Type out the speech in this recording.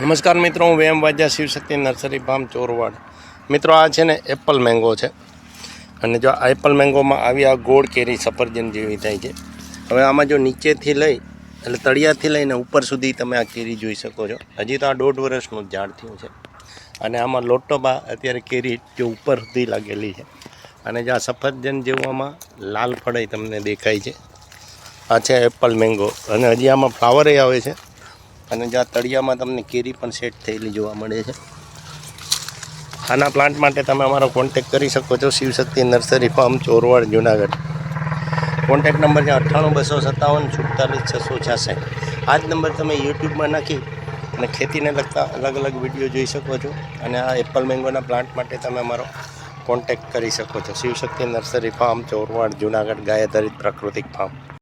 નમસ્કાર મિત્રો, હું વેમ વાજા શિવશક્તિ નર્સરી ફાર્મ ચોરવાડ. મિત્રો, આ છે ને એપલ મેંગો છે. અને જો આ એપલ મેંગોમાં આવી આ ગોળ કેરી સફરજન જેવી થાય છે. હવે આમાં જો નીચેથી લઈ એટલે તળિયાથી લઈને ઉપર સુધી તમે આ કેરી જોઈ શકો છો. હજી તો આ 1.5 વર્ષનું ઝાડ થયું છે. અને આમાં લોટોબા અત્યારે કેરી જો ઉપર સુધી લાગેલી છે. અને જો આ સફરજન જેવું આમાં લાલ ફળાઈ તમને દેખાય છે. આ છે એપલ મેંગો. અને હજી આમાં ફ્લાવરે આવે છે. અને જ્યાં તળિયામાં તમને કેરી પણ સેટ થયેલી જોવા મળે છે. આના પ્લાન્ટ માટે તમે અમારો કોન્ટેક કરી શકો છો. Shivshakti nursery farm Chorwad, Junagadh. Contact number છે 98 257 46 666. આ જ નંબર તમે યુટ્યુબમાં નાખી અને ખેતીને લગતા અલગ અલગ વિડીયો જોઈ શકો છો. અને આ એપલ મેંગોના પ્લાન્ટ માટે તમે અમારો કોન્ટેક કરી શકો છો. Shivshakti nursery farm Chorwad, Junagadh. ગાય આધારિત પ્રાકૃતિક ફાર્મ.